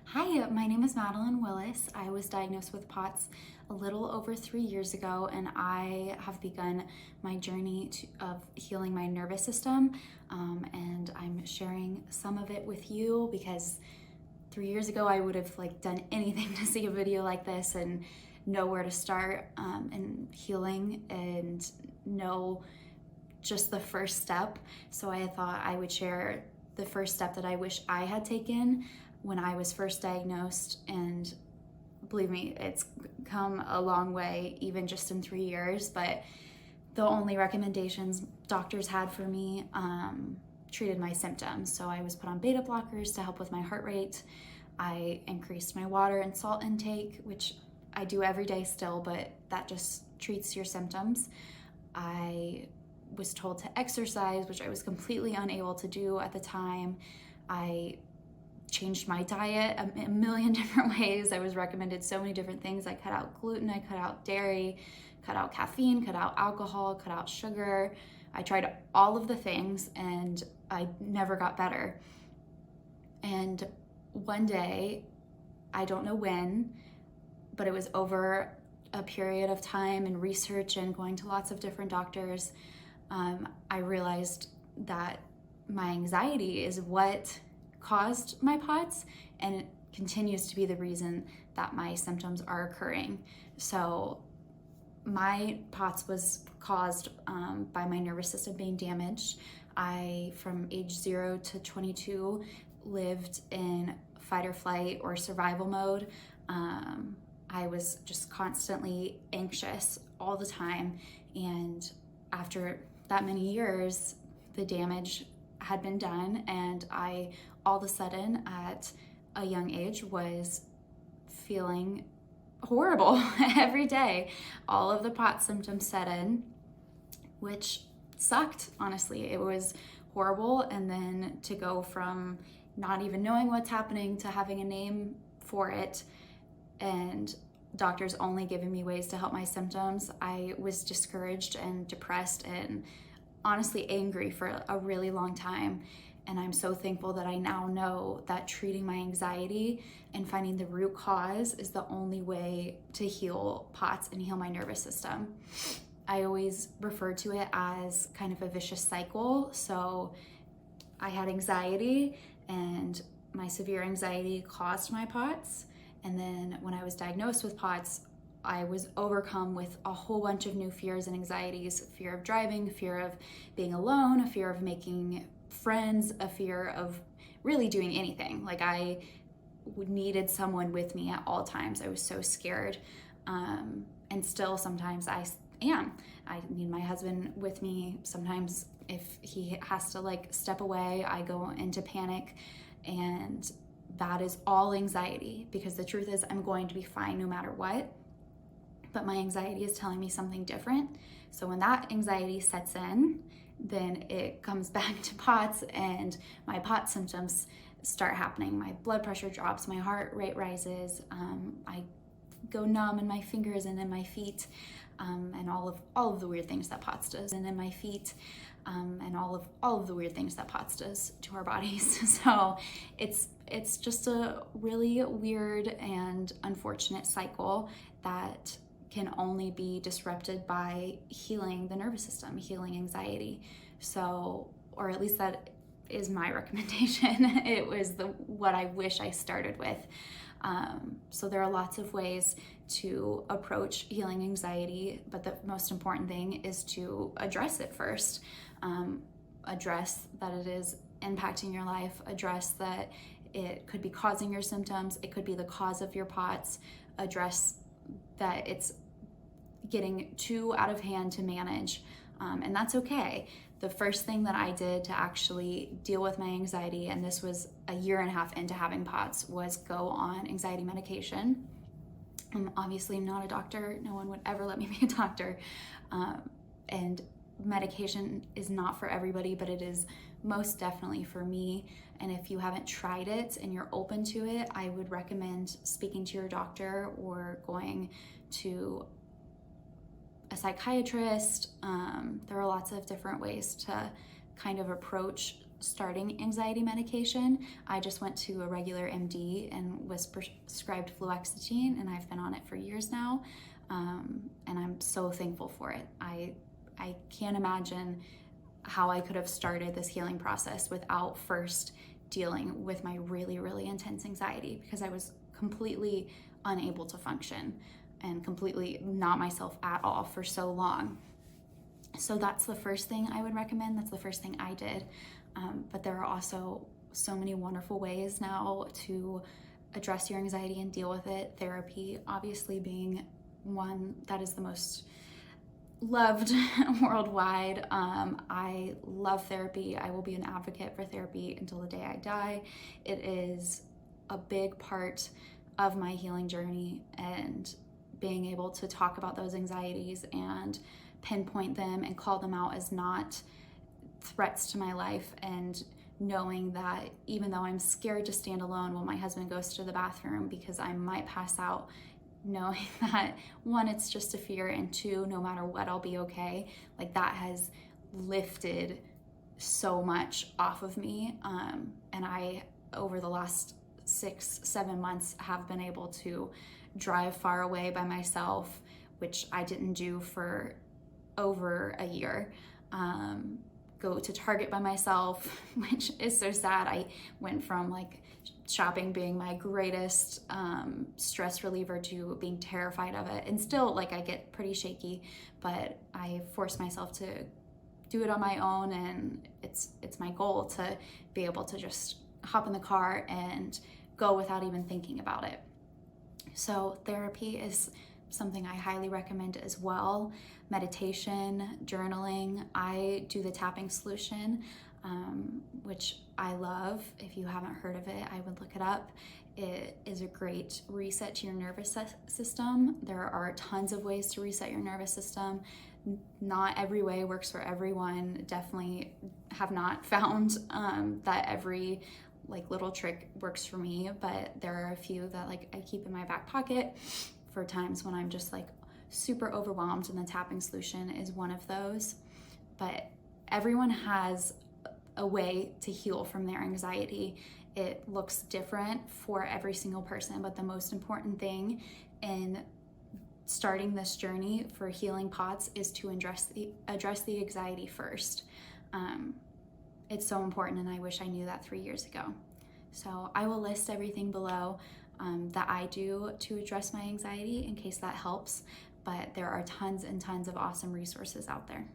Hi, my name is Madeline Willis. I was diagnosed with POTS a little over 3 years ago, and I have begun my journey of healing my nervous system. And I'm sharing some of it with you because 3 years ago I would have done anything to see a video like this and know where to start in healing and know just the first step. So I thought I would share the first step that I wish I had taken when I was first diagnosed. And believe me, it's come a long way, even just in 3 years. But the only recommendations doctors had for me treated my symptoms. So I was put on beta blockers to help with my heart rate. I increased my water and salt intake, which I do every day still, but that just treats your symptoms. I was told to exercise, which I was completely unable to do at the time. I changed my diet a million different ways. I was recommended so many different things. I cut out gluten, I cut out dairy, cut out caffeine, cut out alcohol, cut out sugar. I tried all of the things and I never got better. And one day, I don't know when, but it was over a period of time and research and going to lots of different doctors, I realized that my anxiety is what caused my POTS, and it continues to be the reason that my symptoms are occurring. So my POTS was caused by my nervous system being damaged. From age 0 to 22, lived in fight or flight or survival mode. I was just constantly anxious all the time. And after that many years, the damage had been done, and I all of a sudden at a young age was feeling horrible every day. All of the POTS symptoms set in, which sucked, honestly. It was horrible. And then to go from not even knowing what's happening to having a name for it and doctors only giving me ways to help my symptoms, I was discouraged and depressed and honestly angry for a really long time. And I'm so thankful that I now know that treating my anxiety and finding the root cause is the only way to heal POTS and heal my nervous system. I always refer to it as kind of a vicious cycle. So I had anxiety, and my severe anxiety caused my POTS. And then when I was diagnosed with POTS, I was overcome with a whole bunch of new fears and anxieties: fear of driving, fear of being alone, a fear of making friends, a fear of really doing anything. I needed someone with me at all times. I was so scared. And still sometimes I am. I need my husband with me. Sometimes if he has to step away, I go into panic. And that is all anxiety, because the truth is I'm going to be fine no matter what. But my anxiety is telling me something different. So when that anxiety sets in, then it comes back to POTS, and my POTS symptoms start happening. My blood pressure drops, my heart rate rises, I go numb in my fingers and in my feet, and all of the weird things that POTS does, and in my feet, and all of the weird things that POTS does to our bodies. So it's just a really weird and unfortunate cycle that can only be disrupted by healing the nervous system, healing anxiety. So, or at least that is my recommendation. It was what I wish I started with. So there are lots of ways to approach healing anxiety, but the most important thing is to address it first. Address that it is impacting your life, address that it could be causing your symptoms, it could be the cause of your POTS, address that it's getting too out of hand to manage, and that's okay. The first thing that I did to actually deal with my anxiety, and this was a year and a half into having POTS, was go on anxiety medication. I'm obviously not a doctor. No one would ever let me be a doctor. And medication is not for everybody, but it is most definitely for me. And if you haven't tried it and you're open to it, I would recommend speaking to your doctor or going to a psychiatrist. There are lots of different ways to kind of approach starting anxiety medication. I just went to a regular MD and was prescribed fluoxetine, and I've been on it for years now, and I'm so thankful for it. I can't imagine how I could have started this healing process without first dealing with my really, really intense anxiety, because I was completely unable to function and completely not myself at all for so long. So that's the first thing I would recommend. That's the first thing I did. But there are also so many wonderful ways now to address your anxiety and deal with it. Therapy, obviously, being one that is the most loved worldwide. I love therapy. I will be an advocate for therapy until the day I die. It is a big part of my healing journey, and being able to talk about those anxieties and pinpoint them and call them out as not threats to my life, and knowing that even though I'm scared to stand alone when my husband goes to the bathroom because I might pass out, knowing that one, it's just a fear, and two, no matter what, I'll be okay. Like, that has lifted so much off of me. And I, over the last 6-7 months, have been able to drive far away by myself, which I didn't do for over a year. Go to Target by myself, which is so sad. I went from like shopping being my greatest stress reliever to being terrified of it. And still, like, I get pretty shaky, but I force myself to do it on my own, and it's my goal to be able to just hop in the car and go without even thinking about it. So therapy is something I highly recommend as well. Meditation, journaling. I do the tapping solution, which I love. If you haven't heard of it, I would look it up. It is a great reset to your nervous system. There are tons of ways to reset your nervous system. Not every way works for everyone. Definitely have not found that every little trick works for me, but there are a few that I keep in my back pocket for times when I'm just super overwhelmed, and the tapping solution is one of those. But everyone has a way to heal from their anxiety. It looks different for every single person, but the most important thing in starting this journey for healing POTS is to address the anxiety first. It's so important, and I wish I knew that 3 years ago. So I will list everything below that I do to address my anxiety in case that helps, but there are tons and tons of awesome resources out there.